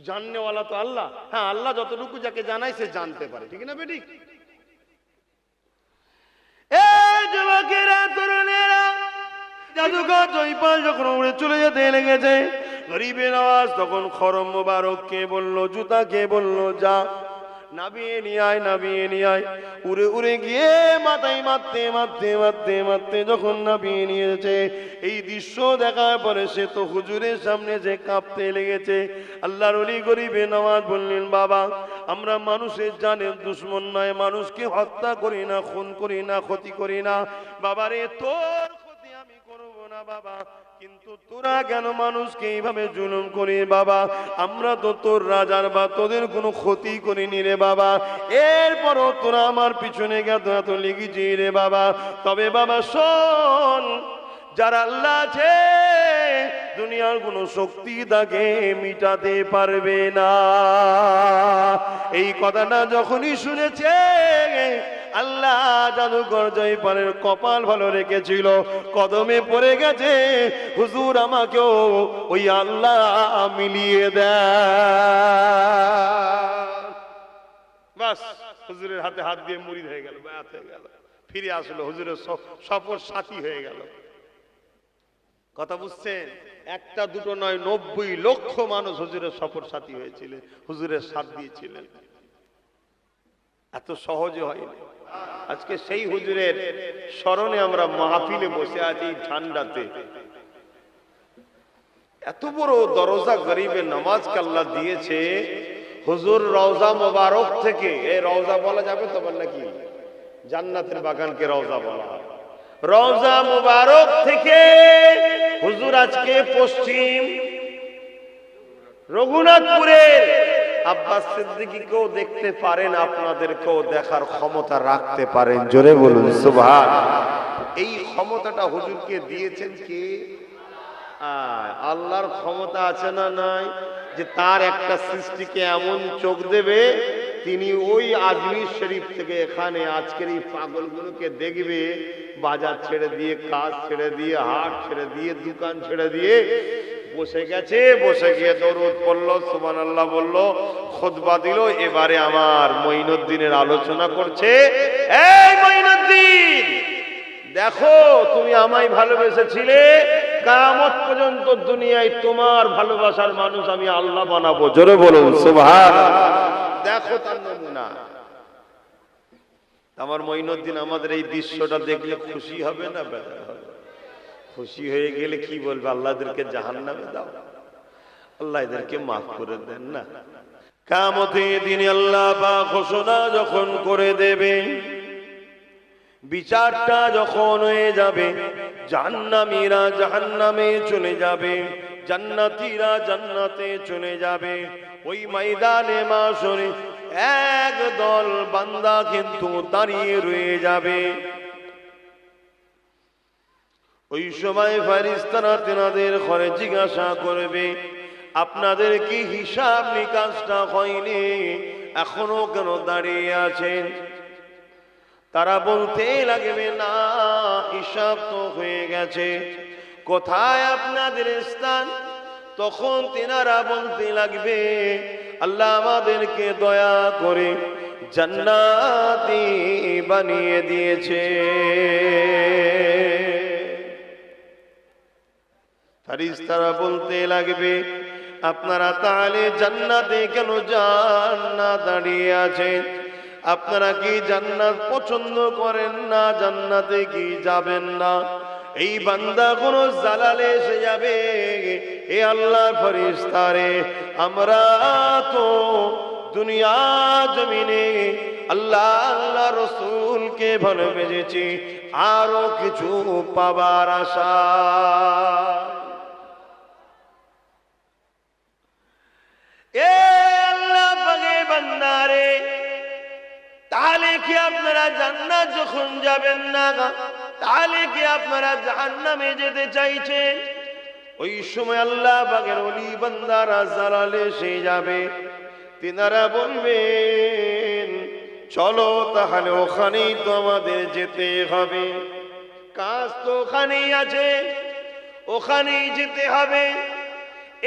Speaker 1: জাননেওয়ালা তো আল্লাহ। হ্যাঁ, আল্লাহ যতটুকু যাকে জানাই সে জানতে পারে, ঠিক না বেটি? এই যুবকেরা, তরুণেরা, জাদুকর জয়পাল যখন উড়ে চলে যেতে লেগেছে, গরিবের আওয়াজ তখন খরম মোবারককে বলল, জুতাকে বলল যা নাবিয়ে নিয়ে আয়, নাবিয়ে নিয়ে আয়। উড়ে উড়ে গিয়ে মাথায় মারতে মারতে মারতে মারতে যখন নাবিয়ে নিয়েছে, এই দৃশ্য দেখার পরে সে তো হুজুরের সামনে যে কাঁপতে লেগেছে। আল্লাহর ওলি গরিবে নওয়াজ বললেন, বাবা আমরা মানুষের জানের দুশ্মন নয়, মানুষকে হত্যা করি না, খুন করি না, ক্ষতি করি না। বাবারে তোর ক্ষতি আমি করব না বাবা, কিন্তু তোরা কেন মানুষকে এইভাবে জুলুম করি বাবা? আমরা তো তোর রাজার বা তোদের কোনো ক্ষতি করিনি রে বাবা, এরপরও তোরা আমার পিছনে এত এত লেগেছি রে বাবা। তবে বাবা শোন, যারা আল্লাহ আছে দুনিয়ার কোনো শক্তি তাকে মিটাতে পারবে না। এই কথাটা যখনই শুনেছে আল্লাহ জাদুকর জয়পালের কপাল ভালো রেখেছিল, কদমে পড়ে গেছে, হুজুর আমাকেও ওই আল্লাহ মিলিয়ে দেয়। বাস, হুজুরের হাতে হাত দিয়ে মুরিদ হয়ে গেল, বায়াত হয়ে গেল, ফিরে আসলো, হুজুরের সফর সাথী হয়ে গেল। কথা বুঝছেন? একটা দুটো নয়, 90 লক্ষ মানুষ হুজুরের সফর সাথী হয়েছিলেন, হুজুরের সাথ দিয়েছিলেন। এত সহজে হয়নি। আজকে সেই হুজুরের স্মরণে আমরা মাহফিলে বসে আছি ঠান্ডাতে। এত বড় দরজা গরিবের নামাজকে আল্লাহ দিয়েছে। হুজুর রওজা মোবারক থেকে, এই রওজা বলা যাবে তো নাকি? জান্নাতের বাগানকে রওজা বলা হয়। রওজা মোবারক থেকে হুজুর আজকে পশ্চিম রঘুনাথপুরের আব্বাস সিদ্দিকীকেও দেখতে পারেন, আপনাদেরকেও দেখার ক্ষমতা রাখতে পারেন। জোরে বলুন সুবহান। এই ক্ষমতাটা হুজুরকে দিয়েছেন কে? আল্লাহর ক্ষমতা আছে না নাই? যে তার একটা সৃষ্টিকে এমন চোখ দেবে তিনি ওই আজমির শরীফ থেকে এখানে আজকের এই পাগলগুলোকে দেখবে, বাজার ছেড়ে দিয়ে, কাজ ছেড়ে দিয়ে, হাট ছেড়ে দিয়ে, দোকান ছেড়ে দিয়ে বসে গেছে। বসে গিয়ে দরুদ পড়ল, সুবহানাল্লাহ বলল, খুতবা দিল। এবারে আমার মঈনুদ্দিনের আলোচনা করছে। এই মঈনুদ্দিন, দেখো তুমি আমায় ভালোবেসেছিলে, কিয়ামত পর্যন্ত দুনিয়ায় তোমার ভালোবাসার মানুষ আমি আল্লাহ বানাবো। জোরে বলুন সুবহানাল্লাহ। দেখো তার নমুনা। আমার মঈনুদ্দিন আমাদের এই দৃশ্যটা দেখলে খুশি হবে না বেজার হবে? খুশি হয়ে গেলে কি বলবে? আল্লাহ এদেরকে জাহান্নামে দাও, আল্লাহ এদেরকে মাফ করে দেন না। কিয়ামতের দিনে আল্লাহ পাক ঘোষণা যখন করে দেবে, বিচারটা যখন হয়ে যাবে, জাহান্নামীরা জাহান্নামে চলে যাবে, জান্নাতীরা জান্নাতে চলে যাবে। ওই ময়দানে মাশরে এক দল বান্দা কিন্তু দাঁড়িয়ে রয়ে যাবে। ওই সময় ফেরেশতারা তেনাদের ঘরে জিজ্ঞাসা করবে, আপনাদের কি হিসাব নিকাশটা হয়নি? এখনো কেন দাঁড়িয়ে আছেন? তারা বলতে লাগবে, না, হিসাব তো হয়ে গেছে, কোথায় আপনাদের স্থান? তখন তেনারা বলতে লাগবে, আল্লাহ আমাদেরকে দয়া করে জান্নাতি বানিয়ে দিয়েছে। ফেরেশতারা বলতে লাগবে, আপনারা তাহলে জান্নাতে কেন যান না, দাঁড়িয়ে আছেন? আপনারা কি জান্নাত পছন্দ করেন না? জান্নাতে কি যাবেন না? এই বান্দা কোন জালালে এসে যাবে, এ আল্লাহ ফেরেশতারে, আমরা তো দুনিয়া জমিনে আল্লাহ আল্লাহ রাসূলকে ভালোবেসেছি আরো কিছু পাবার আশা। এ আল্লাহ পাকের বান্দারে, তাহলে কি আপনারা জান্নাত যখন যাবেন না, তাহলে কি আপনারা জাহান্নামে যেতে চাইছেন? ওই সময় আল্লাহ পাকের ওলি বান্দারা জালালে এসে যাবে, তিনারা বলবেন, চলো তাহলে ওখানেই তো আমাদের যেতে হবে, কাজ তো ওখানেই আছে, ওখানেই যেতে হবে।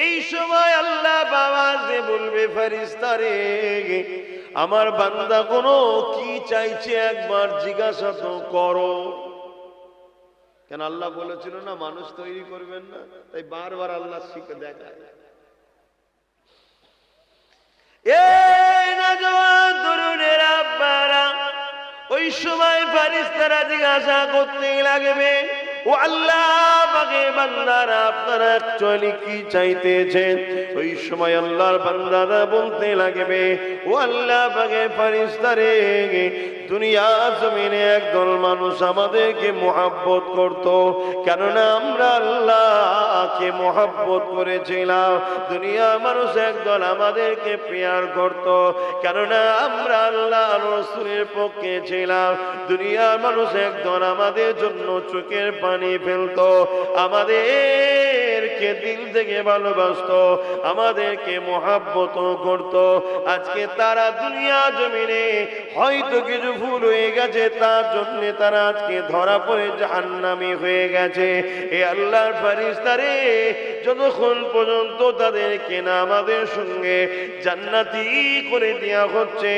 Speaker 1: এই সময় আল্লাহ বাবা যে বলবে, ফেরেশতারে, আমার বান্দা কোনো কি চাইছে একবার জিজ্ঞাসা তো করো। কেন আল্লাহ বলেছিল না মানুষ তৈরি করবেন না, তাই বারবার আল্লাহ শিখে দেখায়। এই নওজোয়ান তরুণের আব্বারা, ওই সময় ফেরেশতারা জিজ্ঞাসা করতে লাগবে, ও আল্লাহ পাকের বান্দারা, আপনারা অ্যাকচুয়ালি কি চাইতেছেন? ওই সময় আল্লাহর বান্দারা বলতে লাগবে, ও আল্লাহ পাকের ফেরেশতারে, দুনিয়া জমিনে একদল মানুষ আমাদেরকে মুহাব্বত করত, কেননা আমরা আল্লাহকে মুহাব্বত করেছিলাম। দুনিয়া মানুষ একদল আমাদেরকে প্যার করত, কেননা আমরা আল্লাহ রাসূলের পক্ষে ছিলাম। দুনিয়ার মানুষ একদল আমাদের জন্য চোখের পানি ফেলতো, আমাদেরকে দিল থেকে ভালোবাসতো, আমাদেরকে মুহাব্বত করত। আজকে তারা দুনিয়া জমিনে হয়তো কিছু ভুল হয়ে গেছে, তার জন্য তারা আজকে ধরা পড়ে জাহান্নামী হয়ে গেছে। এ আল্লাহর ফেরেশতারে, যতক্ষণ পর্যন্ত তাদেরকে না আমাদের সঙ্গে জান্নাতি করে দেয়া হচ্ছে,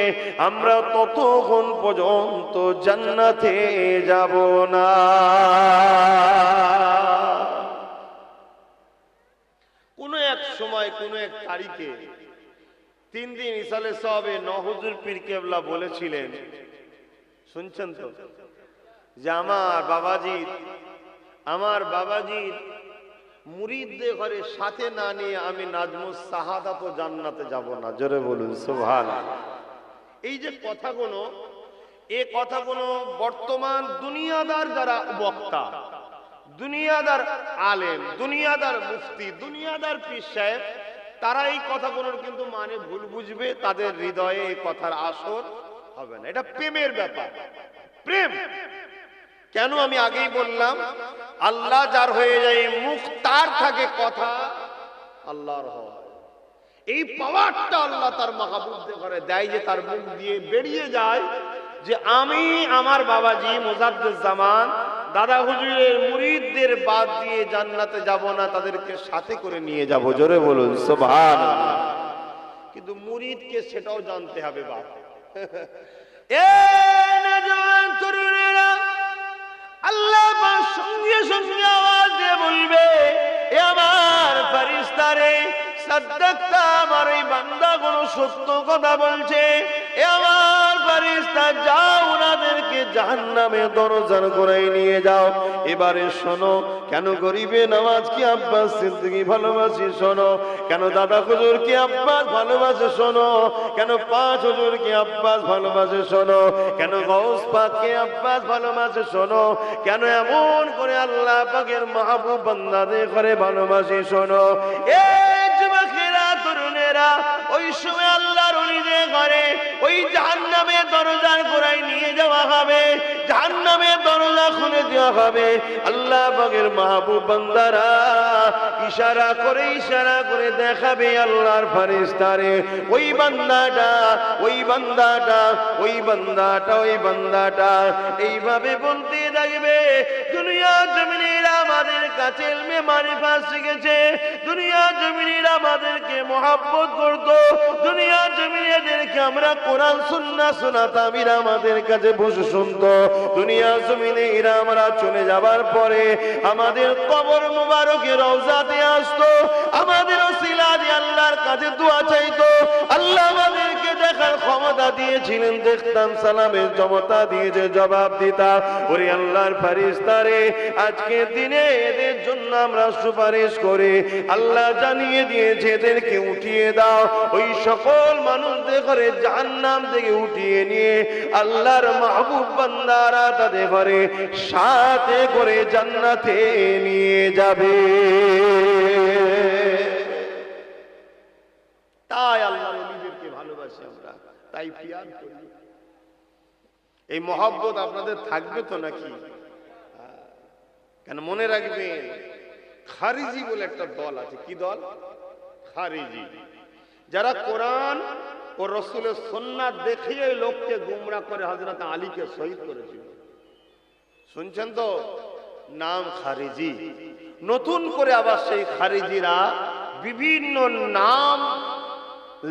Speaker 1: আমরা ততক্ষণ পর্যন্ত জান্নাতে যাব না। কোন এক সময় কোন এক তারিখে 3 দিন ইসালে সাহাবে নহুজুর পীর কেবলা বলেছিলেন, শুনছেন তো, যে আমার বাবাজির মুরিদদের ঘরে সাথে না নিয়ে আমি নাজমুস শাহাদাত ও জান্নাতে যাব না। জোরে বলুন সুবহানাল্লাহ। এই যে কথাগুলো, এই কথাগুলো বর্তমান দুনিয়াদার যারা বক্তা, দুনিয়াদার আলেম, দুনিয়াদার মুফতি, দুনিয়াদার পীর সাহেব, তারা এই কথাগুলোর কিন্তু মানে ভুল বুঝবে, তাদের হৃদয়ে এই কথার আসর হবে না। এটা প্রেমের ব্যাপার, প্রেম। কেন আমি আগেই বললাম, আল্লাহ যার হয়ে যায় মুখ, তার থাকে কথা আল্লাহর হয়। এই পাওয়ারটা আল্লাহ তার মাহবুবদের ঘরে দেয় যে তার মুখ দিয়ে বেরিয়ে যায় যে আমি আমার বাবাজি মুজাদ্দেদ জামান দাদা হুজুরের মুরিদদের বাদ দিয়ে জান্নাতে যাব না, তাদেরকে সাথে করে নিয়ে যাব। জোরে বলুন সুবহানাল্লাহ। কিন্তু মুরিদকে সেটাও জানতে হবে বাপ। এ নওজওয়ান তরুণেরা, আল্লাহ পাক সঙ্গে সঙ্গে আওয়াজ দিয়ে বলবে, এ আমার ফেরেশতারে, সাদ্দাকতা, আমার এই বান্দাগুলো সত্য কথা বলছে। এ আমার ফেরেশতা, যাও ওনাদেরকে জাহান্নামের দরজার গোড়ায় নিয়ে যাও। এবারে শোনো, কেন গরিবে নামাজ কি আব্বাস সিদ্দিকী ভালোবাসি শোনো, কেন দাদা হুজুর কি আব্বাস ভালোবাসে শোনো, কেন পাঁচ হুজুর কি আব্বাস ভালোবাসে শোনো, কেন গৌস পাক কে আব্বাস ভালোবাসে শোনো, কেন এমন করে আল্লাহ পাকের মাহবুব বান্দাদের ঘরে ভালোবাসি শোনো। এই যুবকেরা, তরুণেরা, ওই সময় আল্লাহর ওলিদের ঘরে ওই জাহান্নামের দরজার গোড়ায় নিয়ে যাওয়া হবে, জাহান্নামের দরজা খুলে দেওয়া হবে। আল্লাহ পাকের মাহবুব বান্দারা ইশারা করে দেখাবে আল্লাহর ফেরেশতারে, ওই বান্দাটা, ওই বান্দাটা, ওই বান্দাটা, ওই বান্দাটা, এইভাবে বলতে থাকবে, দুনিয়া জমিনেরা আমাদের কাছে ইলমে মারিফাত শিখেছে, দুনিয়া জমিনেরা আমাদেরকে মহব্বত করতো, দুনিয়া জমিনেদেরকে আমরা কোরআন সুন্নাহ শোনাতাম, এরা আমাদের কাছে বসে শুনতো। দুনিয়া জমিনে এরা আমরা চলে যাবার পরে আমাদের কবর মুবারকে রওজাতে আসতো, আমাদের ওসিলা দিয়ে আল্লাহর কাছে দোয়া চাইতো। আল্লাহ আমাদেরকে দেখার ক্ষমতা দিয়েছিলেন, দেখতাম, সালামের ক্ষমতা দিয়েছে, জবাব দিতাম। ওরে আল্লাহর ফেরেশতারে, আজকে দিনে এদের জন্য আমরা সুপারিশ করে আল্লাহ জানিয়ে দিয়েছে, এদেরকে উঠিয়ে দাও। ওই সকল মানুষদের ঘরে জাহান্নাম থেকে উঠিয়ে নিয়ে আল্লাহর মাহবুব বান্দারা তাদের ঘরে সাথে করে জান্নাতে নিয়ে যাবে। তাই আল্লাহর ওলিদেরকে ভালোবাসি আমরা, তাই পিয়ার করি। এই মহব্বত আপনাদের থাকবে তো নাকি? কেন মনে রাখবেন, খারিজি বলে একটা দল আছে। কি দল? খারিজি, যারা কোরআন ও রাসূলের সুন্নাত দেখিয়ে লোককে গুমরাহ করে হযরত আলীকে শহীদ করেছিল। শুনছেন তো? নাম খারিজি। নতুন করে আবার সেই খারিজিরা বিভিন্ন নাম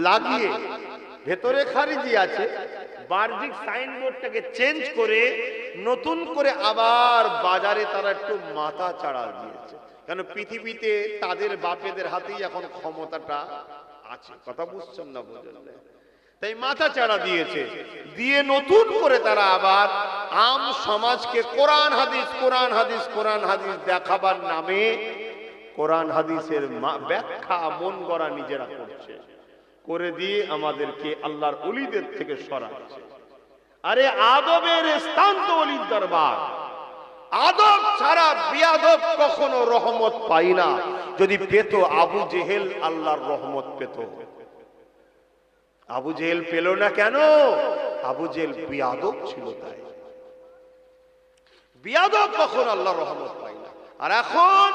Speaker 1: লাগিয়ে, ভেতরে খারিজি আছে, বাহ্যিক সাইনবোর্ডটাকে চেঞ্জ করে নতুন করে আবার বাজারে তারা একটু মাথা চাড়া দিয়েছে। কেন? পৃথিবীতে তাদের বাপেদের হাতেই এখন ক্ষমতাটা আছে। কথা বুঝছেন না? বুঝলেন? তাই মাথা চাড়া দিয়েছে, দিয়ে নতুন করে তারা আবার আম সমাজকে কোরআন হাদিস, কোরআন হাদিস, কোরআন হাদিস দেখাবার নামে কোরআন হাদিসের ব্যাখ্যা মন গড়া নিজেরা করছে, করে দিয়ে আমাদেরকে আল্লাহর ওলিদের থেকে সরাচ্ছে। আরে আদবের স্থান তো ওলির দরবার। আদব ছাড়া বিয়াদব কখনো রহমত পাই না। যদি পেত আবু জেহেল আল্লাহর রহমত পেত। আবু জেহেল পেল না কেন? আবু জেহেল বিয়াদব ছিল, তাই। বিয়াদব কখনো আল্লাহর রহমত পাই না। আর এখন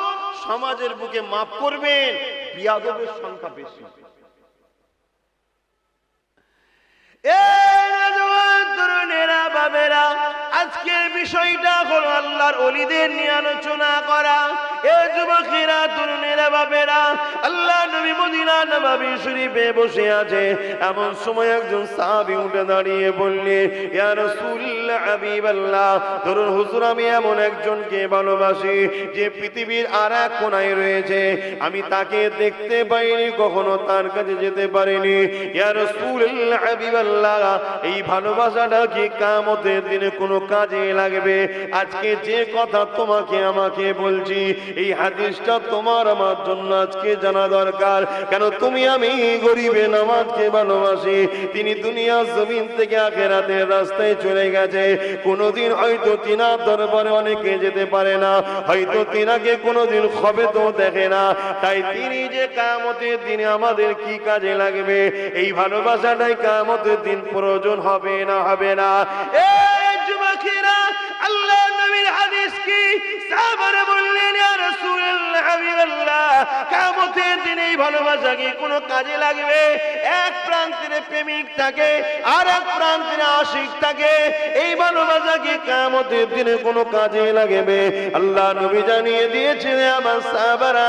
Speaker 1: সমাজের বুকে মাফ করবেন, বিয়াদবের সংখ্যা বেশি। আজকের বিষয়টা হলো আল্লাহর ওলিদের নিয়ে আলোচনা করা। এ যুবকেরা, তরুণেরা, বাবেরা, আল্লাহ নবী মদিনা নববী শরীফে বসে আছে। এমন সময় একজন সাহাবী উঠে দাঁড়িয়ে বললেন, ইয়া রাসূলুল্লাহ, হাবিবাল্লাহ, ধরুন হুজুর, আমি এমন একজনকে ভালোবাসি যে পৃথিবীর আর এক কোনায় রয়েছে, আমি তাকে দেখতে পাইনি, কখনো তার কাছে যেতে পারিনি। ইয়া রাসূলুল্লাহ, হাবিবাল্লাহ, এই ভালোবাসাটা কি কিয়ামতের দিনে কোনো কাজে লাগবে? আজকে যে কথা তোমাকে আমাকে বলছি, এই হাদিসটা তোমার আমার জন্য আজকে জানা দরকার। কেন? তুমি আমি গরিবে নামাজকে ভালোবাসি। তিনি দুনিয়া জমিন থেকে আখিরাতের রাস্তায় চলে গেছে। কোনোদিন হয়তো তিনার দরবারে অনেকে যেতে পারে না, হয়তো তিনাকে কোনোদিন খবে তো দেখে না। তাই তিনি যে কিয়ামতের দিনে আমাদের কি কাজে লাগবে, এই ভালোবাসাটাই কিয়ামতের দিন প্রয়োজন হবে না, হবে না? এই যুবকেরা, আল্লাহ নবীর হাদিস কি? সাহাবারা বললেন, ইয়া রাসূলুল্লাহ, হাবিবাল্লাহ, কিয়ামত কিয়ামতের দিনে এই ভালোবাসা কি কোনো কাজে লাগবে? এক প্রান্তে প্রেমিক থাকে আর এক প্রান্তে আশিক থাকে, এই ভালোবাসা কি কিয়ামতের দিনে কোনো কাজে লাগবে? আল্লাহ নবী জানিয়ে দিয়েছেন আমার সাহাবারা,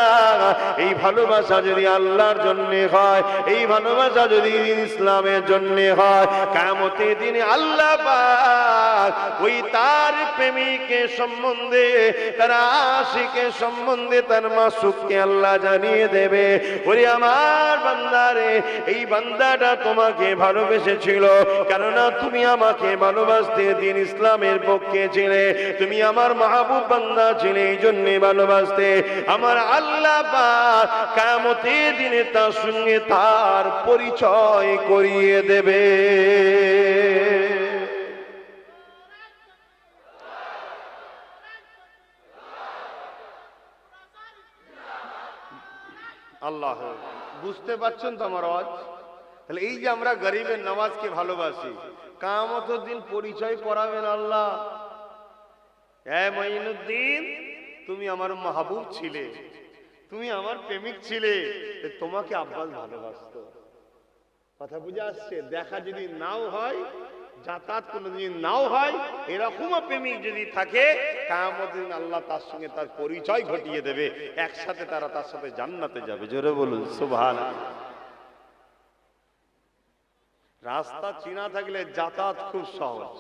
Speaker 1: এই ভালোবাসা যদি আল্লাহর জন্য হয়, এই ভালোবাসা যদি ইসলামের জন্য হয়, কিয়ামতের দিনে আল্লাহ পাক ওই তার প্রেমিকের সম্বন্ধে, তার আশিকের সম্বন্ধে তার মাসুককে আল্লাহ জানিয়ে দেবে, ওরে আমার বান্দারে, এই বান্দাটা তোমাকে ভালোবেসেছিল, কেননা তুমি আমাকে ভালোবাসতে, দিন ইসলামের পক্ষে ছিলে, তুমি আমার মাহবুব বান্দা ছিলে, এই জন্য ভালোবাসতে। আমার আল্লাহ পাক কিয়ামতের দিনে তার সঙ্গে তার পরিচয় করিয়ে দেবে। আল্লাহ, বুঝতে পারছেন তো আমার আওয়াজ? তাহলে এই যে আমরা গরিবের নামাজকে ভালোবাসি, কিয়ামতের দিন পরিচয় করাবেন আল্লাহ, এ মঈনুদ্দিন তুমি আমার মাহবুব ছিলে, তুমি আমার প্রেমিক ছিলে, তোমাকে আব্বাস ভালোবাসতো। কথা বুঝে আসছে? দেখা যদি নাও হয়, যাতায়াত কোনোদিন নাও হয়, এরকমও প্রেমিক যদি থাকে, কিয়ামতের দিন আল্লাহ তার সঙ্গে তার পরিচয় ঘটিয়ে দেবে, একসাথে তারা তার সাথে জান্নাতে যাবে। জোরে বলুন সুবহানাল্লাহ। রাস্তা চিনা থাকলে যাতায়াত খুব সহজ,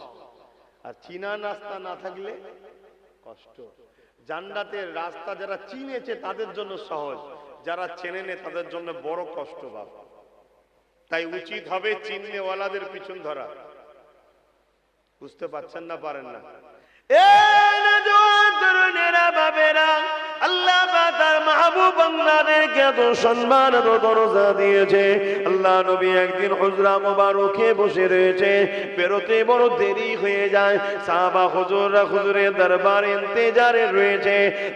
Speaker 1: আর চিনা রাস্তা না থাকলে কষ্ট। জান্নাতের রাস্তা যারা চিনেছে তাদের জন্য সহজ, যারা চেনে নে তাদের জন্য বড় কষ্ট বাবা। তাই উচিত হবে চিননেওয়ালাদের পিছন ধরা। বুঝতে পারছেন না? পারেন না? আল্লাহ তার মাহবুব বান্দাদেরকে এত সম্মান, এত দরজা দিয়েছে। আল্লাহ নবী একদিন হুজরা মুবারকে বসে রয়েছে, বেরোতে বড় দেরি হয়ে যায়, সাহাবা হুজুররা হুজুরের দরবারে ইন্তজারে রয়েছে।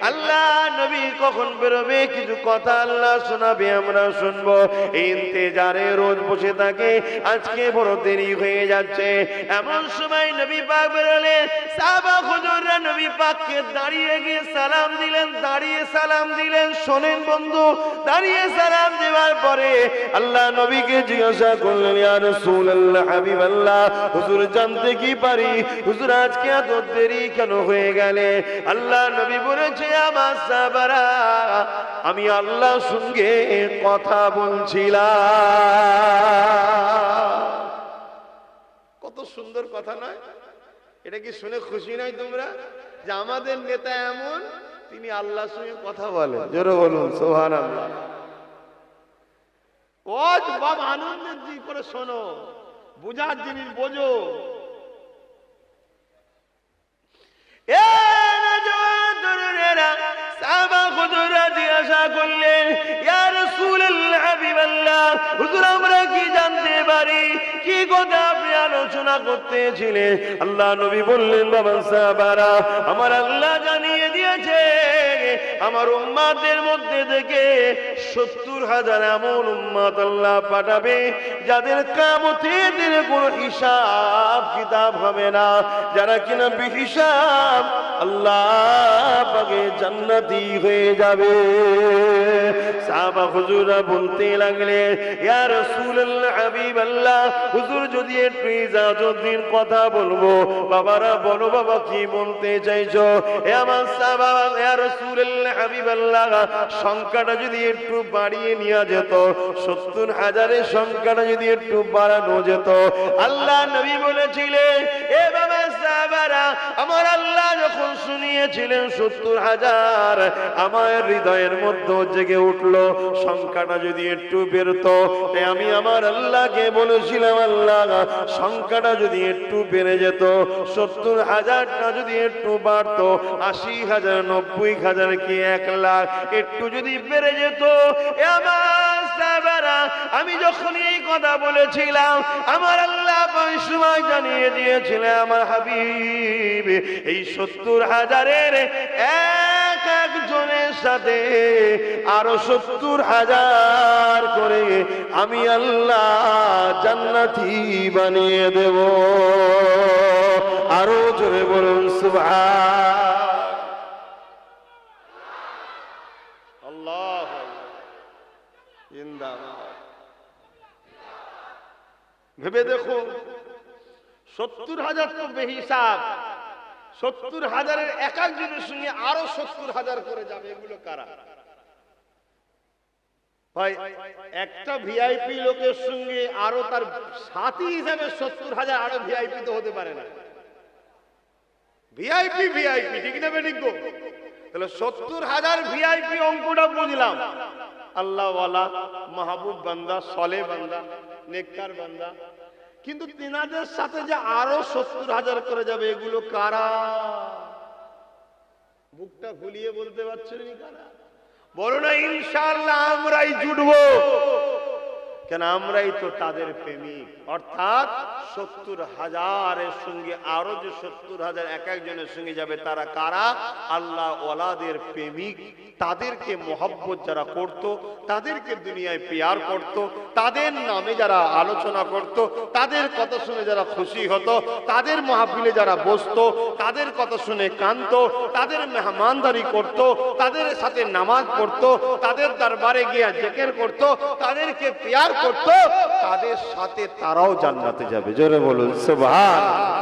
Speaker 1: আল্লাহ নবী কখন বেরোবে, কিছু কথা আল্লাহ শোনাবে, আমরা শুনবো। এই ইন্তজারে রোজ বসে থাকে, আজকে বড় দেরি হয়ে যাচ্ছে। এমন সময় নবী পাক বেরোলেন, সাহাবা হুজুররা নবী পাককে দাঁড়িয়ে গিয়ে সালাম দিলেন, দাঁড়িয়ে সালাম দিলেন। শোনেন বন্ধু, দাঁড়িয়ে সালাম দেওয়ার পরে আল্লাহ নবীকে জিজ্ঞাসা করলেন, ইয়া রাসূলুল্লাহ, হাবিবাল্লাহ, হুজুর জানতে কি পারি, হুজুর আজকে এত দেরি কেন হয়ে গেলে? আল্লাহ নবী বলেছে, আমার সাহাবারা, আমি আল্লাহর সঙ্গে কথা বলছিলাম। কত সুন্দর কথা নয়? এটা কি শুনে খুশি নয় তোমরা, যে আমাদের নেতা এমন, তিনি আল্লাহর সঙ্গে কথা বলেন? জোরে বলুন সুবহানাল্লাহ। ওজ বাবা আনন্দের দিক করে শোনো, বুঝার জিনিস বোঝো। এ নওজওয়ান তরুণেরা, সাহাবা হুজুররা জিজ্ঞাসা করলেন, ইয়া রাসূলুল্লাহ, হাবিবাল্লাহ, হুজুর আমরা কি জানতে পারি, কি কথা আপনি আলোচনা করতেছিলেন? আল্লাহ নবী বললেন, বাবা সাহাবারা, আমার আল্লাহ জানিয়ে দিয়েছে, আমার উম্মতের মধ্যে থেকে 70,000 এমন উম্মত আল্লাহ পাঠাবে, যাদের কিয়ামতের দিনে কোনো হিসাব কিতাব হবে না, যারা কিনা বিহিসাব আল্লাহ পাকে জান্নাতি হয়ে যাবে। সাহাবা হুজুররা বলতে লাগলেন, ইয়া রাসূলুল্লাহ, হাবিবাল্লাহ, হুজুর যদি একটু ইজাজতের কথা বলবো। বাবারা বলো, বাবা কি বলতে চাইছো? এ আমার সাহাবা, ইয়া রাসূলুল্লাহ, হাবিবাল্লাহ, সংখ্যাটা যদি একটু বাড়িয়ে নেওয়া যেত, 70,000-এর সংখ্যাটা যদি একটু বাড়ানো যেত। আল্লাহ নবী বলেছিলেন, এ বাবা সাহাবারা, আমার আল্লাহ যখন শুনিয়েছিলেন 70,000, আমার হৃদয়ের মধ্যে জেগে উঠলো, সংখ্যাটা যদি একটু বেরোতো। আমি আমার আল্লাহকে বলেছিলাম, আল্লাহ সংখ্যাটা যদি একটু বেড়ে যেত, 70,000টা যদি একটু বাড়তো, 80,000, 90,000 কি 1 লাখ একটু যদি বেড়ে যেত। আমার সাহাবারা, আমি যখন এই কথা বলেছিলাম, আমার আল্লাহ ওই সময় জানিয়ে দিয়েছিলেন, আমার হাবিব এই 70,000-এর একজনের সাথে আরো 70,000 করে আমি আল্লাহ জান্নাতি বানিয়ে দেব। আরো জোরে বলুন সুবহান আল্লাহ। জিন্দাবাদ। ভেবে দেখো 70,000 তো বেহিসাব, 70,000-এর এক একজনের সঙ্গে আরো 70,000 করে যাবে, এগুলো কারা? ভাই একটা ভিআইপি লোকের সঙ্গে আরো তার সাথী হিসাবে 70,000 আরো ভিআইপি তো হতে পারে না। ভিআইপি ভিআইপি ঠিক না বেঠিক? তাহলে 70,000 ভিআইপি অঙ্কটা বুঝলাম, আল্লাহওয়ালা, মাহবুব বান্দা, সলে বান্দা, নেককার বান্দা, কিন্তু তিনাদের সাথে যে আরো 70,000 করে যাবে, এগুলো কারা? বুকটা খুলিয়ে বলতে পারছেন কারা? বলো না ইনশাআল্লাহ আমরাই জুটবো, কেন আমরাই তো তাদের প্রেমিক। অর্থাৎ 70,000-এর সঙ্গে আরো যে 70,000 এক একজনের সঙ্গে যাবে, তারা কারা? আল্লাহ ওয়ালাদের প্রেমিক। তাদেরকে মহব্বত যারা করত, তাদেরকে দুনিয়ায় পেয়ার করত, তাদের নামে যারা আলোচনা করত, তাদের কথা শুনে যারা খুশি হতো, তাদের মাহফিলে যারা বসতো, তাদের কথা শুনে কাঁদত, তাদের মেহমানদারি করত, তাদের সাথে নামাজ পড়তো, তাদের দরবারে গিয়ে জিকির করত, তাদেরকে পেয়ার করত, তাদের সাথে তারাও জান্নাতে যাবে। জোরে বলুন সুবহানাল্লাহ।